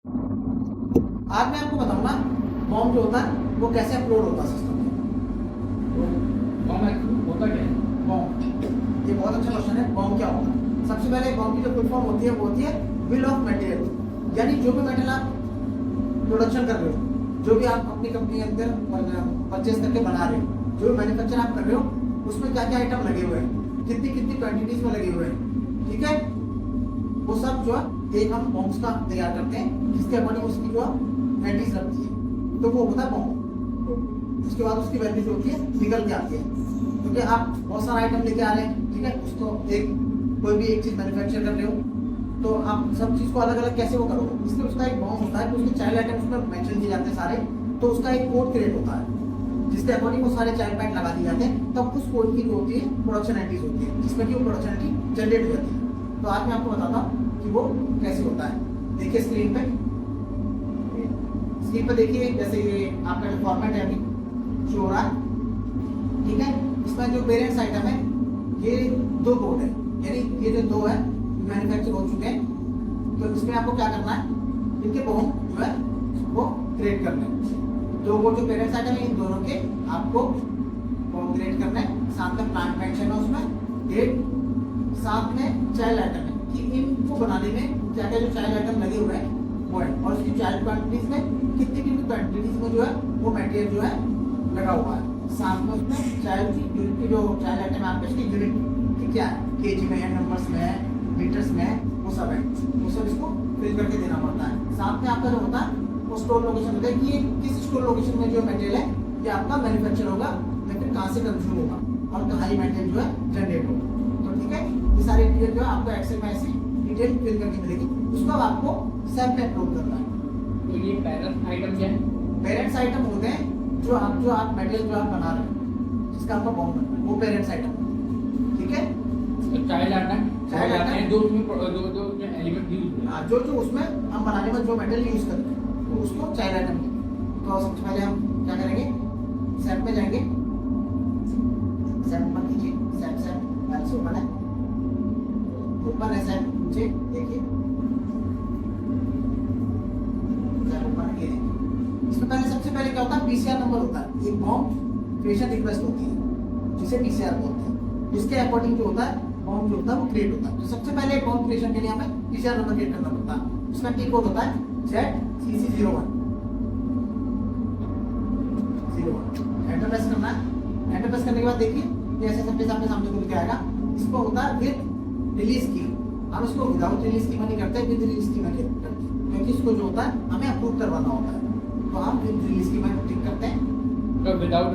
आज मैं आपको बताऊंगा बॉम्ब जो होता है वो कैसे अपलोड होता है सिस्टम में। बॉम्ब होता क्या है? बॉम्ब, ये बहुत अच्छा क्वेश्चन है। बॉम्ब क्या होता है? सबसे पहले बॉम्ब की जो फुल फॉर्म होती है वो होती है बिल ऑफ मटेरियल, यानी जो भी मटेरियल आप प्रोडक्शन कर रहे हो, जो भी आप अपनी कंपनी के अंदर परचेज करके बना रहे हो, जो भी मैन्युफैक्चर आप कर रहे हो, उसमें क्या क्या आइटम लगे हुए हैं, कितनी कितनी क्वांटिटीज में लगे हुए हैं, ठीक है, वो सब जो है एक हम बॉम्ब्स का तैयार करते हैं, जिसके अकॉर्डिंग उसकी जो वैल्यूज लगती है, तो वो होता है बॉम्ब। उसके बाद उसकी वैल्यू जो होती है निकल के आती है, क्योंकि आप बहुत सारा आइटम लेके आ रहे हैं, ठीक है, उसको एक कोई भी एक चीज मैन्युफैक्चर कर रहे हो, तो आप सब चीज को अलग अलग कैसे वो करोगे, इसलिए उसका एक बॉम्ब होता है, उसके चाइल्ड आइटम उसमें मेंशन किए जाते हैं सारे, तो उसका एक कोड क्रिएट होता है जिसके अकॉर्डिंग वो सारे चाइल्ड पॉइंट लगा दिए जाते हैं, तब उस कोड की जो होती है प्रोडक्शन एंट्रीज होती है, जिसमें कि वो प्रोडक्शन एंट्री जनरेट हो जाती है। तो आज मैं आपको बताता हूँ कि वो कैसे होता है। देखिए स्क्रीन पे देखिए, जैसे ये आपका जो फॉर्मेट है अभी शो हो रहा है, ठीक है, इसमें जो पेरेंट्स आइटम है ये दो कोड है, यानी ये जो दो है मैन्युफैक्चर हो चुके हैं, तो इसमें आपको क्या करना है, इनके बॉम्ब जो है वो क्रिएट करने हैं। दो वो जो पेरेंट्स आइटम है इन दोनों के आपको बॉम्ब क्रिएट करना है, साथ में प्लांट मेंशन है उसमें, डेट, साथ में चाइल्ड आइटम है कि इनको बनाने में क्या क्या जो चाइल्ड आइटम लगे हुए हैं वो है, और उसकी चाइल्ड क्वांटिटीज में कितनी कितनी क्वांटिटीज में जो है वो मटेरियल जो है लगा हुआ है, साथ में उसमें चाइल्ड की यूनिट की जो चाइल्ड आइटम है आपके उसकी यूनिट की क्या है, केजी में है, नंबर्स में है, मीटर्स में है, वो सब है, वो सब इसको फिल करके देना पड़ता है। साथ में आपका जो होता है वो स्टोर लोकेशन होता है कि ये किस स्टोर लोकेशन में जो मटेरियल है ये आपका मैन्युफैक्चर होगा या फिर कहाँ से कंज्यूम होगा और कहाँ ये मटेरियल जो है जनरेट होगा। तो ठीक है, ये सारी डिटेल जो है आपको एक्सेल में ऐसी डिटेल फिल करके मिलेगी, उसको आपको सेल पे अपलोड करना है। तो ये पेरेंट्स आइटम क्या है? पेरेंट्स आइटम होते हैं जो आप मटेरियल जो आप बना रहे हो, जिसका आपका बॉम्ब बनना है, वो पेरेंट्स आइटम, ठीक है। तो चाइल्ड आइटम जो उसमें एलिमेंट यूज हुए हाँ, जो उसमें हम बनाने में जो मटेरियल यूज करते हैं तो उसको चाइल्ड आइटम। तो सबसे पहले हम क्या करेंगे, सेट पे जाएंगे, सेट ओपन कीजिए, सेट फाइल से ओपन है, ओपन है सेट, नीचे देखिए सेट ओपन है, ये इसमें पहले सबसे पहले क्या होता है, पीसीआर नंबर होता है, एक बॉम्ब क्रिएशन रिक्वेस्ट होती है जिसे पीसीआर बोलते हैं, इसके अकॉर्डिंग जो होता है बॉम्ब जो होता है वो क्रिएट होता है। तो सबसे पहले बॉम्ब क्रिएशन के लिए हमें पीसीआर नंबर क्रिएट करना पड़ता है, उसका की कोड होता है ZCC01। एंटर प्रेस करना है, एंटर प्रेस करने के बाद देखिए ये ऐसे सब आपके सामने खुल के आएगा, इसको होता है विद रिलीज की, हम इसको विदाउट रिलीज की नहीं करते, विद रिलीज की में करते हैं, क्योंकि इसको जो होता है हमें अप्रूव करवाना होता है, तो हम विद रिलीज की में टिक करते हैं। तो विदाउट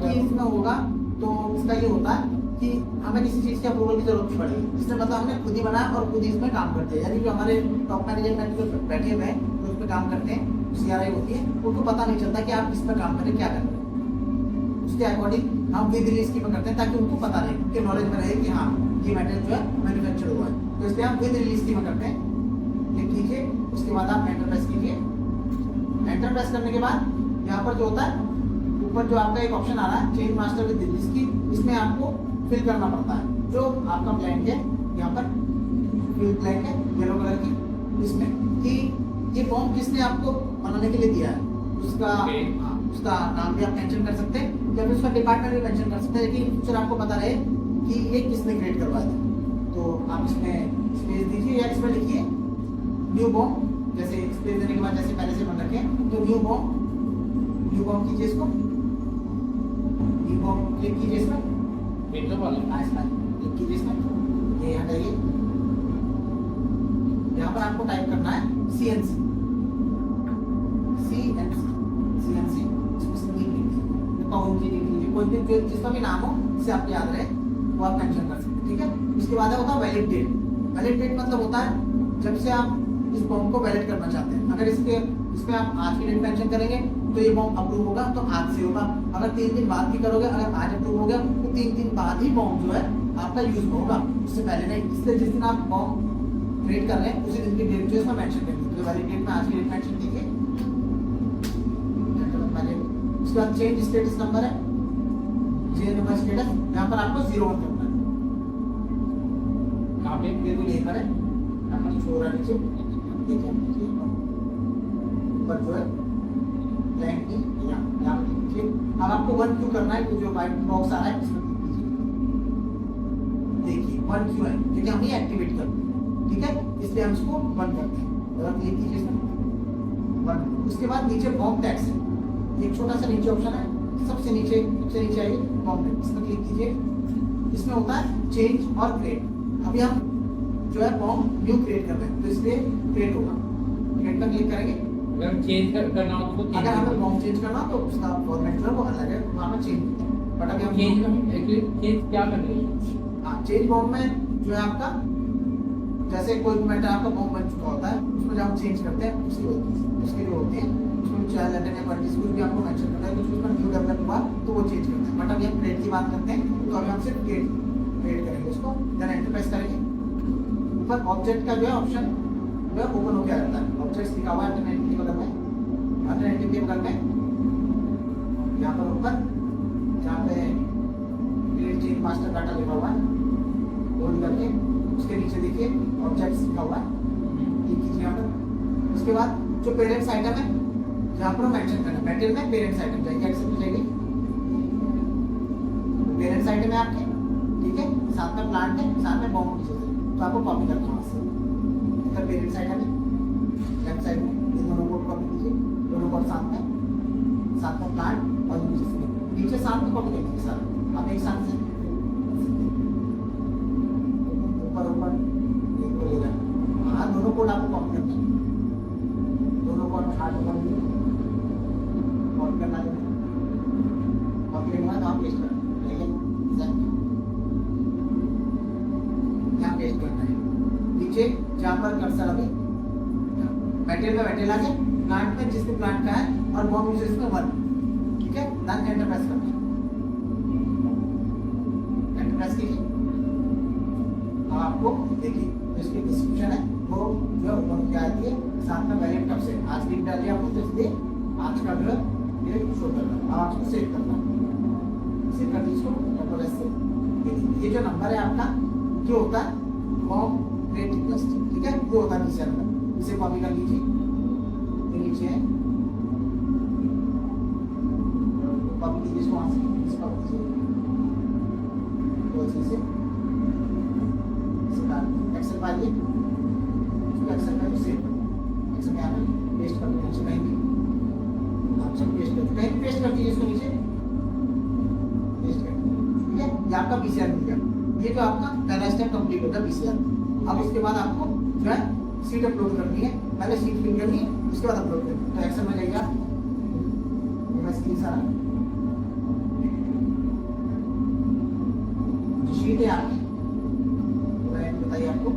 की में होगा तो इसका ये होता है कि हमें किसी चीज के अप्रूवल की जरूरत नहीं पड़ेगी, इसमें मतलब हमने खुद ही बनाया और खुद ही इसमें काम करते हैं, यानी जो हमारे टॉप मैनेजमेंट जो बैठे हुए हैं जो इस पर काम करते हैं, CRI होती है, उनको पता नहीं चलता कि आप इस पर काम करें क्या कर रहे हैं, उसके अकॉर्डिंग हम विद रिलीज की करते हैं ताकि उनको पता रहे, उनके नॉलेज में रहे कि हाँ ये मटेरियल जो है मैन्युफैक्चर हुआ है, तो इसलिए हम विद रिलीज की करते हैं। क्लिक कीजिए, उसके बाद आप एंटर प्रेस कीजिए, एंटर प्रेस करने के बाद यहाँ पर जो होता है ऊपर जो आपका एक ऑप्शन आ रहा है चेंज मास्टर विद रिलीज की, इसमें आपको फिल करना पड़ता है जो आपका ब्लैंक है, यहाँ पर फिल ब्लैंक है येलो कलर की, इसमें कि ये फॉर्म किसने आपको बनाने के लिए दिया है, उसका उसका नाम भी आप मेंशन कर सकते हैं या फिर उसका डिपार्टमेंट भी मेंशन कर सकते हैं, लेकिन फ्यूचर आपको पता रहे कि ये किसने क्रिएट करवाया था। तो आप इसमें स्पेस दीजिए या इसमें लिखिए न्यू बॉम्ब, जैसे स्पेस देने के बाद जैसे पहले से बन रखे तो न्यू बॉम्ब कीजिए, इसको न्यू बॉम्ब क्लिक कीजिए, इसमें क्लिक कीजिए, इसमें ये हटाइए, यहाँ पर आपको टाइप करना है CNC कोई भी जिसका भी नाम हो जिसे आपको याद रहे वो आप मेंशन कर सकते हैं, ठीक है। उसके बाद होता है वैलिड डेट। वैलिड डेट मतलब होता है जब से आप इस बॉम्ब को वैलिड करना चाहते हैं, अगर इसमें आप आज की डेट मेंशन करेंगे तो ये बॉम्ब अप्रूव होगा तो आज से होगा, अगर 3 दिन बाद भी करोगे, अगर आज अप्रूव हो गया तो 3 दिन बाद ही बॉम्ब जो है आपका यूज होगा, उससे पहले नहीं। इसलिए जिस दिन आप बॉम्ब क्रिएट कर रहे हैं उसी दिन की डेट जो इसमें मेंशन करेंगे, तो वैलिड डेट में आज की डेट मेंशन कीजिए। उसके बाद चेंज स्टेटस नंबर है, चेंज नंबर स्टेटस यहाँ पर आपको 01 करना है, कहाँ पे बिल्कुल यहीं पर है, यहाँ पर छोड़ रहा नीचे, ठीक है। ऊपर जो है ब्लैंक की यहाँ पे लीजिए। अब आपको 1 क्यों करना है, जो व्हाइट बॉक्स आ रहा है इसमें क्लिक कीजिए। देखिए 1 क्यों है, क्योंकि हम ये एक्टिवेट करते हैं, ठीक है, इसलिए हम इसको 1 करते हैं। अगर क्लिक कीजिए इसमें 1। उसके बाद नीचे बॉम्ब टैक्स है, एक छोटा सा नीचे ऑप्शन है, सबसे नीचे आइए बॉम्ब टैक्स, इसमें क्लिक कीजिए। इसमें होता है चेंज और क्रिएट। अभी हम जो है बॉम्ब न्यू क्रिएट कर रहे हैं, तो इसलिए क्रिएट होगा, क्रिएट पर क्लिक करेंगे। अगर चेंज करना हो तो अगर हमें बॉम्ब चेंज करना हो तो उसका फॉर्मेट जो है वो अलग है, वहाँ पे चेंज, बट अभी हम चेंज में एक्चुअली चेंज क्या करना है? हाँ, चेंज बॉम्ब में जो है आपका, जैसे कोई भी मैटर आपका बॉम्ब बन चुका होता है, उसको जब हम चेंज करते हैं उसके लिए होते हैं, उसमें चाइल्ड लेटर या क्वालिटीज कुछ भी आपको मेंशन करना है, कुछ उसमें न्यू डेवलप हुआ तो वो चेंज करते हैं। बट अभी हम क्रिएट की बात करते हैं, तो अभी हम सिर्फ क्रिएट करेंगे उसको, देन एंटर प्रेस करेंगे। ऊपर ऑब्जेक्ट का जो है ऑप्शन जो है ओपन हो गया रहता है, ऑब्जेक्ट्स लिखा हुआ है अल्टरनेटिव के बगल में, अल्टरनेटिव के बगल में यहाँ पर ऊपर जहाँ पे क्रिएट चेंज मास्टर डाटा लिखा हुआ है, होल्ड करके उसके नीचे देखिए ऑब्जेक्ट्स लिखा हुआ है, क्लिक कीजिए यहाँ पर। उसके बाद जो पेरेंट्स आइटम है जहाँ पर मेंशन करना है, मटेरियल में पेरेंट्स आइटम जाएगी, एक्सेप्ट हो जाएगी, पेरेंट्स आइटम है आपके, ठीक है, साथ में प्लांट है, साथ में बॉम्ब नीचे से, तो आपको कॉपी करना है वहाँ से, इधर पेरेंट्स आइटम है लेफ्ट साइड में, ये दोनों कोड कॉपी कीजिए, दोनों कोड साथ में प्लांट और नीचे साथ में कॉपी करेंगे सर, आप एक साथ से ऊपर एक को लेना, हाँ दोनों कोड आपको कॉपी करना है, दोनों कोड हार्ड कॉपी करना है, कॉपी करना है तो आप पेस्ट करना है, यहाँ पेस्ट करना है। नीचे जहाँ पर कर्सर अभी मटेरियल में मटेरियल आ जाए, प्लांट में जिसके प्लांट का है और बॉम्ब यूजर्स में 1, ठीक है, देन एंटर प्रेस करना है, एंटर प्रेस कीजिए। अब आपको देखिए इसकी डिस्क्रिप्शन है वो जो ओपन क्या आती है, साथ में वेरिएंट कब से आज की डाली आपको, तो इसलिए आज का जो ये शो कर रहा है। अब आपको सेव करना है, सेव कर दीजिए कंट्रोल एस से। ये जो नंबर है आपका जो होता है बॉम्ब क्रिएट रिक्वेस्ट, ठीक है, वो होता है नीचे नंबर, इसे कॉपी कर लीजिए, ये नीचे है, कॉपी कीजिए इसको वहाँ से, इस कॉपी कीजिए तो अच्छे से एक्सेल फाइल है, एक्सेल में सेव एक्सेल में आना पेस्ट कर दो नीचे कहीं भी, आप सब पेस्ट कर कहीं भी पेस्ट कर दीजिए इसको नीचे पेस्ट कर, ठीक है, ये आपका पीसीआर मिल गया। ये जो आपका पहला स्टेप कंप्लीट होता है पीसीआर। अब उसके बाद आपको जो है सीट अपलोड करनी है, पहले सीट फिल करनी है, उसके बाद अपलोड करनी है। तो एक्सेल में जाइए आप, मेरा स्क्रीन सारा जो शीट है आपकी, बताइए आपको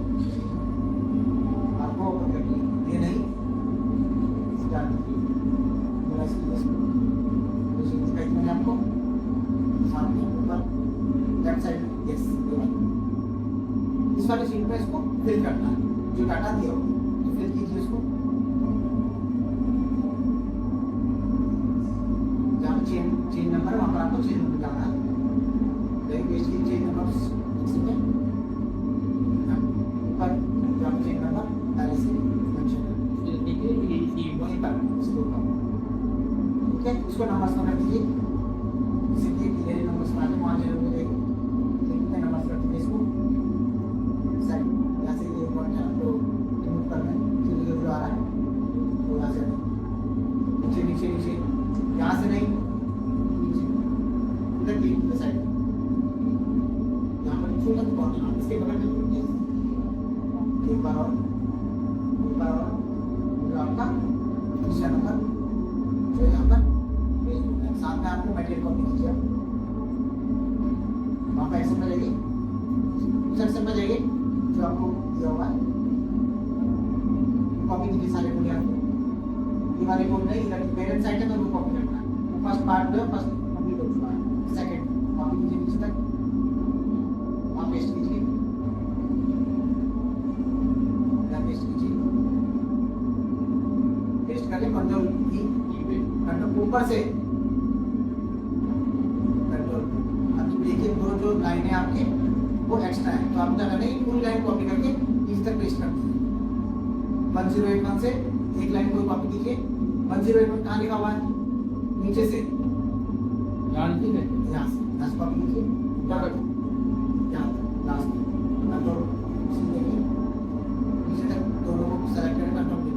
ओपन करनी है, ये नहीं स्टार्ट मेरा स्क्रीन आपको सामने ऊपर लेफ्ट साइड, यस इस वाली शीट में इसको फिल करना है, जो डाटा दिया हो तो फिल कीजिए इसको, जहाँ पे चेन नंबर वहाँ पर आपको चेन नंबर डालना है, पेस्ट की चेन नंबर ऊपर जहाँ पे चेन नंबर पहले से मेंशन कर, ठीक है, ये वहीं पर इसको ठीक है, इसको नंबर्स में रख दीजिए, सीधे क्लियर नंबर्स में आते वहाँ जरूर मिलेगा, कितने नंबर्स रख दीजिए इसको साइड, यहाँ से ये पॉइंट है तो रिमूव करना है, चलिए जो आ रहा है तो यहाँ से नीचे नीचे नीचे, यहाँ से नहीं नीचे इधर क्लिक साइड, यहाँ पर छोटा सा पॉइंट इसके बगल में एक बार और जो आपका दूसरा नंबर जो यहाँ पर साथ में आपको मटेरियल कॉपी कीजिए, वहाँ पर एक्सेल में जाइए, उस एक्सेल में जाइए जो आपको दिया होगा, कॉपी कीजिए सारे कोड आपको, ये वाले कोड नहीं, इधर पेरेंट्स आइटम है वो कॉपी करना है, फर्स्ट पार्ट जो है फर्स्ट कंप्लीट हो चुका है, सेकंड कॉपी कीजिए नीचे तक, वहाँ पेस्ट कीजिए, पेस्ट करके कंट्रोल ऊपर से कंट्रोल, अब देखिए दो जो लाइन है आपके वो एक्स्ट्रा है, तो आप क्या करेंगे पूरी लाइन कॉपी करके इस तक पेस्ट कर दीजिए, 1081 से एक लाइन को कॉपी कीजिए, 10 में कहाँ लिखा हुआ है? नीचे से यहाँ ठीक है यहाँ से कॉपी कीजिए यहाँ तक लास्ट नंबर सीधे नीचे तक दोनों को सेलेक्ट करें कंट्रोल ठीक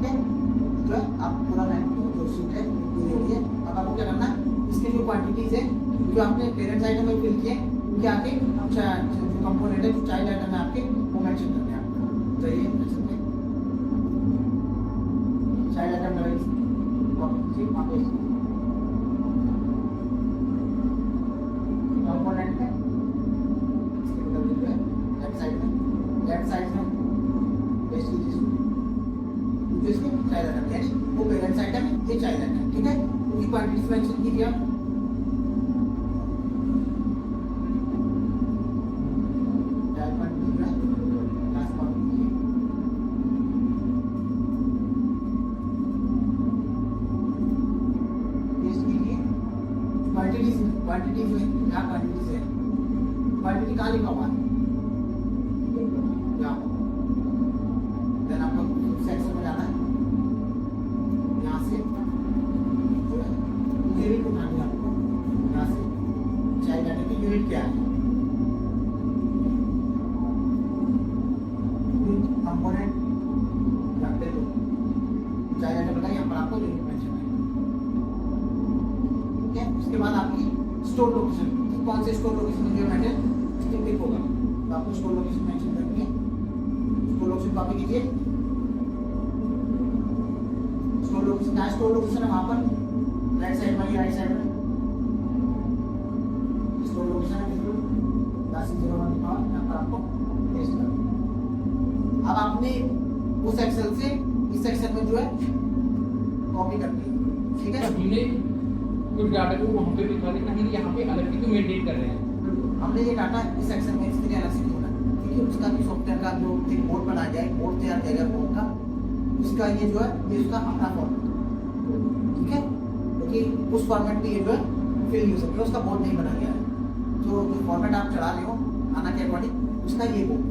है जो है आप पूरा जो शीट है ये हो गया। अब आपको क्या करना है इसके जो क्वांटिटीज है जो आपने पेरेंट्स आइटम में फिल किए उनके आगे जो कंपोनेंट है जो चाइल्ड आइटम है आपके वो मेंशन करने हैं आपको। तो ये चाइल्ड आइटम कंपोनेंट है इसके बदल जो है लेफ्ट साइड में पेस्ट कीजिए इसको चाइल्ड आइटम यानी वो पेरेंट्स आइटम है ये चाइल्ड आइटम ठीक है। उनकी क्वांटिटीज मेंशन कीजिए आप क्वांटिटीज में क्या क्वांटिटीज है क्वांटिटी कहाँ लिखा हुआ है यहाँ देन आपको सेक्शन में जाना है यहाँ से यूनिट उठानी है आपको यहाँ से चाइल्ड डाटा की यूनिट क्या है कंपोनेंट रखते तो चाइल्ड डाटा बताइए यहाँ पर आपको यूनिट मेंशन है ठीक है। उसके बाद आपकी स्टोर लोकेशन कौन से स्टोर लोकेशन में जो मेटेरियल स्टिक होगा तो आपको स्टोर लोकेशन मेंशन करनी है। स्टोर लोकेशन कॉपी कीजिए स्टोर लोकेशन का स्टोर लोकेशन है वहां पर राइट साइड में राइट साइड में स्टोर लोकेशन है बिल्कुल 1001 लिखा हुआ यहाँ पर आपको पेस्ट करना। अब आपने उस एक्सेल से इस सेक्शन में जो है कॉपी करनी है ठीक है। हमने कुछ डाटा को वहाँ पे दिखा देना है यहाँ पे अलग ही तो मेंटेन कर रहे हैं। हमने ये डाटा इस सेक्शन में इसके लिए अलग से जोड़ा क्योंकि उसका भी सॉफ्टवेयर का जो एक बोर्ड बनाया गया है बोर्ड तैयार किया गया बोर्ड का उसका ये जो है ये उसका अपना फॉर्मेट ठीक है क्योंकि उस फॉर्मेट में ये जो है फिल हो सकता है उसका बोर्ड नहीं बनाया गया है। जो फॉर्मेट आप चला रहे हो आना के अकॉर्डिंग उसका ये बोर्ड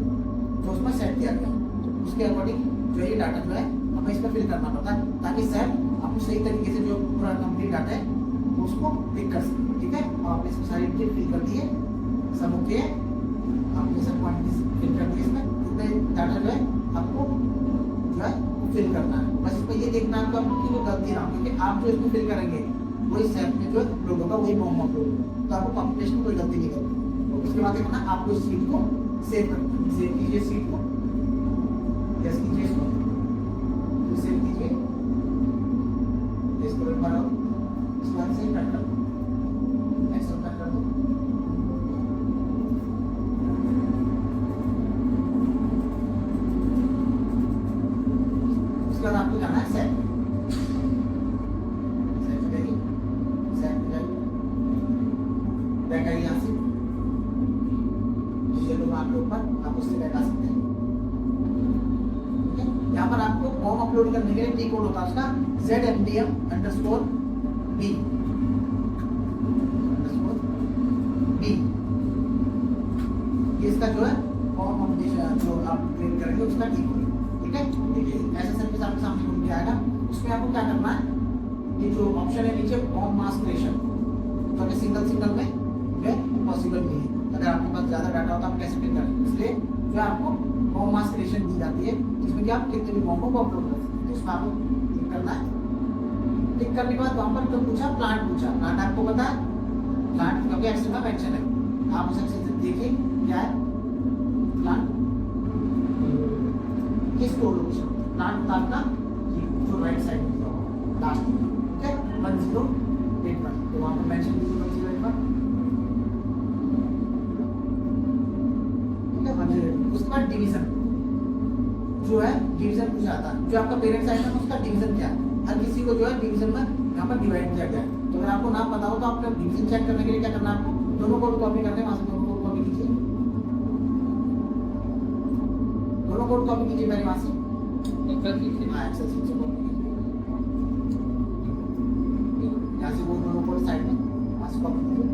जो उसमें सेट किया गया तो उसके अकॉर्डिंग जो ये डाटा जो है हमें इस पर फिल करना पड़ता है ताकि सर आपको सही तरीके से जो पूरा कंप्लीट डाटा है उसको पिक कर सकते ठीक है। और आपने इसमें सारी डिटेल फिल कर दी है सब ओके है आपने सब क्वांटिटीज फिल कर दी इसमें इतना डाटा जो है आपको जो है फिल करना है बस इसमें ये देखना है आपको कि कोई गलती ना हो क्योंकि आप जो इसमें फिल करेंगे वही सेट में जो है अपलोड होगा वही फॉर्म अपलोड होगा तो आपको कंप्यूटेशन में कोई गलती नहीं करनी। उसके बाद करना आपको इस शीट को सेव करना है सेव कीजिए शीट को यस कीजिए इसको सेव कीजिए इसको एक बार इसके बाद से कट कर दो नेक्स्ट कट कर दो उसके बाद आपको जाना है सेट हो जाएगी बैक आइए यहाँ से आपके ऊपर आप उससे बैक आ सकते हैं यहाँ पर आपको फॉर्म अपलोड करने के लिए टी कोड होता है उसका ZMDM_B इसका जो है फॉर्म हम जो आप प्रिंट करेंगे उसका टी कोड ठीक है। देखिए ऐसा सर्विस आपके सामने खुल के आएगा उसमें आपको क्या करना है ये जो ऑप्शन है नीचे फॉर्म मास क्रिएशन तो सिंगल में जो है पॉसिबल नहीं है। अगर आपके पास ज्यादा डाटा होता है आप कैसे प्रिंट करेंगे इसलिए जो आपको फॉर्म मास क्रिएशन दी जाती है जिसमें कि आप कितने भी फॉर्म को अपलोड कर सकते हैं। तो इसमें आपको क्लिक करना है क्लिक करने के बाद वहां पर तो पूछा प्लांट आपको पता है प्लांट क्योंकि एक्सेल में मेंशन है आप उस एक्सेल से देखिए क्या है प्लांट किस कोड लोकेशन प्लांट आपका जो राइट साइड में लास्ट ठीक है 1081 तो वहां पर मेंशन कीजिए 1081 ठीक है 100 उसके बाद डिवीजन जो है डिवीजन पूछा जाता है जो आपका पेरेंट्स आइटम है उसका डिवीजन क्या है हर किसी को जो है डिवीजन में यहाँ पर डिवाइड किया गया है। तो अगर आपको नाम पता हो तो आपको डिवीजन चेक करने के लिए क्या करना है आपको दोनों कोड कॉपी करने हैं वहां से दोनों कोड कॉपी कीजिए दोनों कोड कॉपी कीजिए पहले वहां से हाँ एक्सेल शीट से कॉपी कीजिए यहाँ से वो दोनों कोड साइड में वहां से कॉपी कीजिए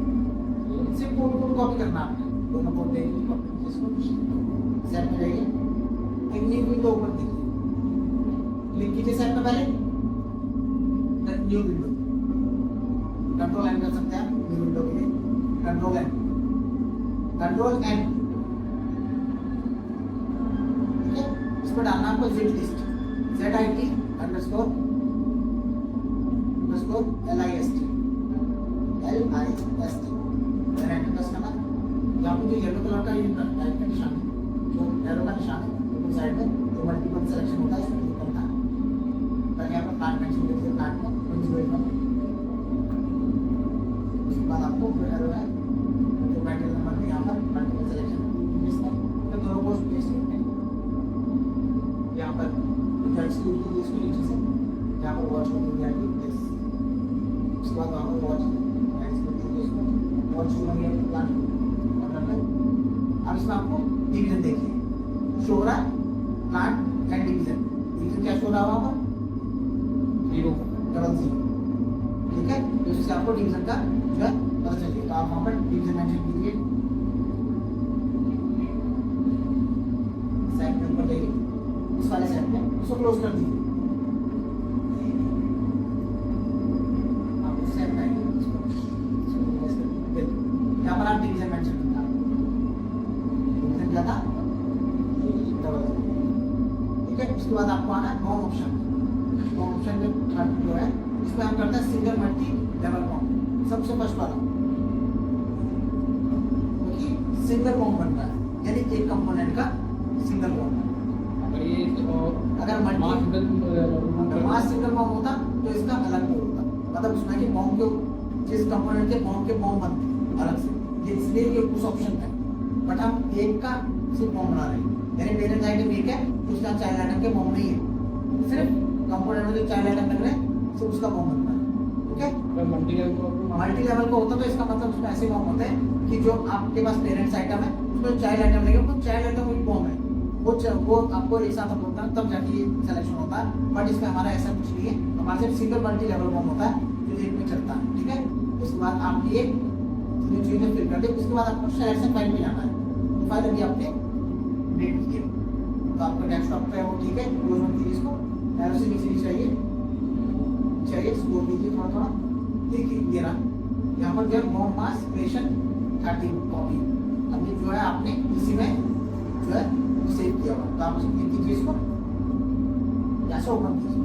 सिर्फ कोड कॉपी करना है आपने दोनों कोड ले लीजिए कॉपी कीजिए इसको सेट में जाइए कंट्रोल एन, ठीक है। इसमें डालना आपको zip list ZIT underscore LIST enter press करना। यहाँ पे जो येलो कलर का ये टाइप का निशान है, जो एरो का निशान है ऊपर साइड में, तो मल्टीपल सिलेक्शन होता है, इसमें क्लिक करना है। फिर यहाँ पर प्लांट मेंशन करके प्लांट में उसके बाद आपको एरो है जो मेटेरियल नंबर में यहाँ पर मल्टीपल सिलेक्शन इसमें फिर दोनों को प्लेस करते हैं। यहाँ पर इसको नीचे से यहाँ पर वॉच में प्लेस, उसके बाद वहाँ पर वॉच वॉच में प्लांट। अब इसमें आपको डिवीजन देखिए शो हो रहा है, प्लांट एंड डिवीजन क्या शो रहा है वहाँ पर 0 ठीक है। तो इससे आपको डिवीजन का जो है पता चलिए, तो आप वहाँ पर डिवीजन मेंशन कीजिए, साइड में ऊपर जाइए, इस वाले साइड में उसको क्लोज कर दीजिए। आप उस साइड में आइए, इसको क्लोज कर दीजिए। यहाँ पर आप डिवीजन मेंशन करना, डिवीजन क्या था डबल, ठीक है। उसके बाद आपको आना है बॉन्ड ऑप्शन। बॉन्ड ऑप्शन में थर्ड जो है इसमें हम करते हैं सिंगल मल्टी डबल बॉन्ड, सबसे फर्स्ट वाला, क्योंकि सिंगल बॉन्ड बनता है, यानी एक कंपोनेंट का सिंगल बॉन्ड। अगर मास सिंगल बॉन्ड होता तो इसका अलग बॉन्ड होता, मतलब उसमें कि बॉन्ड के जिस कंपोनेंट के बॉन्ड बनते अलग से, ये इसलिए ये उस ऑप्शन में, बट हम एक का सिर्फ बॉन्ड बना रहे हैं, यानी पेरेंट आइटम एक है तो उसका चाइल्ड आइटम के बॉन्ड नहीं है, सिर्फ कंपोनेंट में जो चाइल्ड आइटम लग रहे हैं सिर्फ उसका बॉन्ड बनता है, ठीक है। मल्टी लेवल को होता तो इसका मतलब उसमें ऐसे बॉन्ड होते हैं कि जो आपके पास पेरेंट्स आइटम है उसमें चाइल्ड आइटम लगे, वो चाइल्ड आइटम एक बॉन्ड है, वो आपको एक साथ होता है तब जाके ये सिलेक्शन होता है। बट इसमें हमारा ऐसा कुछ नहीं है, हमारे सिर्फ सिंगल मल्टी लेवल बॉन्ड होता है जो एक में चलता है, ठीक है। उसके बाद आप ये चीजें फिल कर दे, उसके बाद आपको सिलेक्शन फाइल में जाना है, फाइल अभी आपने क्रिएट किया तो आपका डेस्कटॉप पे वो ठीक है, क्लोज मत कीजिए इसको, एरो से नीचे चाहिए स्कोर कीजिए थोड़ा, देखिए ये रहा यहाँ पर जो है बॉन्ड मास क्रिएशन 13 कॉपी, अभी जो है आपने इसी में जो है सेव किया हुआ, तो आप उसे क्लिक कीजिए, इसको ऐसे ओपन कीजिए।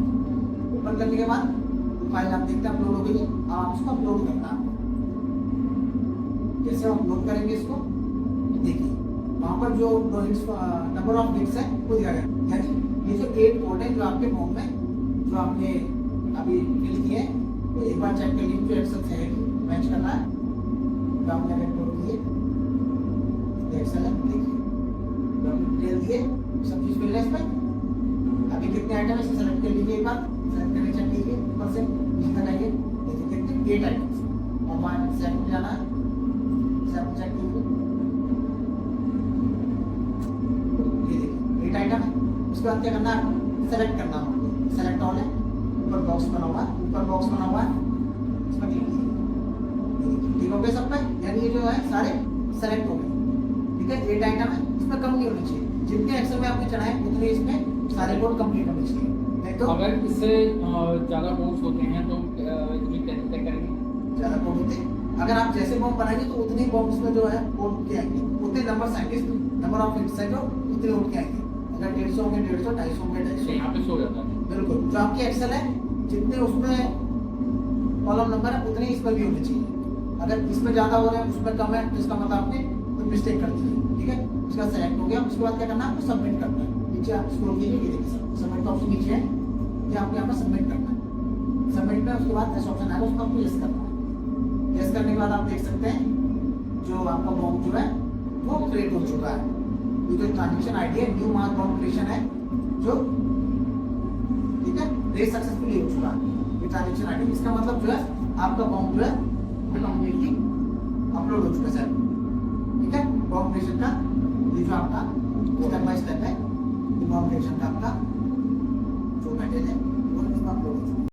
ओपन करने के बाद फाइल आप देखते हैं अपलोड हो गई है, अब आप इसको अपलोड करना है। जैसे हम अपलोड करेंगे इसको, देखिए वहाँ पर जो नंबर ऑफ बिट्स है वो दिया गया, यानी ये जो 8 कोड है जो आपके फॉर्म में जो आपने अभी फिल किए हैं, तो एक बार चेक कर लीजिए जो एक्सेल से है मैच करना है, तो आपने अपलोड किए एक्सेल है, देखिए डिटेल दिए, सब चीज मिल रहा है इसमें। अभी कितने आइटम है इसे सेलेक्ट कर लीजिए, एक बार सेलेक्ट करके चेक कीजिए ऊपर से नीचे तक आइए, देखिए कितने 8 आइटम्स, और वन सेट में जाना है, सब चेक कीजिए, ये देखिए 8 आइटम है। उसके बाद क्या करना है, सेलेक्ट करना है, सेलेक्ट ऑल है, ऊपर बॉक्स बना हुआ है, इसमें क्लिक कीजिए, ठीक हो गए सब पे, यानी ये जो है सारे सेलेक्ट हो गए, ठीक है। 8 आइटम है, इसमें कम नहीं होनी चाहिए, जितने एक्सेल में आपने चढ़ाए उतने इसमें सारे कोड कंप्लीट होने चाहिए, नहीं तो अगर इससे ज़्यादा कोड्स होते हैं तो इसमें कैसे तय करेंगे? ज़्यादा कोड होते हैं, अगर आप जैसे बॉम्ब बनाएंगे तो उतने बॉम्ब इसमें जो है कोड के आएंगे, उतने नंबर्स आएंगे इसमें, नंबर ऑफ बिट्स है जो उतने उठ के आएंगे, अगर 150 होंगे 150, 250 होंगे 250, यहाँ पे शो हो जाता है बिल्कुल। जो आपकी एक्सेल है जितने उसमें कॉलम नंबर है उतने इसमें भी होने चाहिए, अगर इसमें ज़्यादा हो रहे हैं उसमें कम है तो इसका मतलब आपने कोई मिस्टेक कर दी है, ठीक है। उसका सेलेक्ट हो गया, उसके बाद क्या करना है, आपको सबमिट करना है, नीचे आप स्क्रॉल कीजिए, ये देखिए सबमिट का ऑप्शन नीचे है, ये आपको यहाँ पर सबमिट करना है, सबमिट में उसके बाद ऐसा ऑप्शन आएगा, उसको आपको यस करना है। यस करने के बाद आप देख सकते हैं जो आपका बॉम्ब जो है वो क्रिएट हो चुका है, ये जो ट्रांजेक्शन आईडी है न्यू मार्क बॉम्ब क्रिएशन है जो, ठीक है, रेस सक्सेसफुली हो चुका है ये ट्रांजेक्शन आईडी, इसका मतलब जो है आपका बॉम्ब जो है वो कंप्लीटली अपलोड हो चुका है सर, ठीक है। बॉम्ब क्रिएशन का ये जो आपका स्टेप बाय स्टेप है, बॉम्ब क्रिएशन का आपका जो मेथड है वो इसमें अपलोड हो चुका है।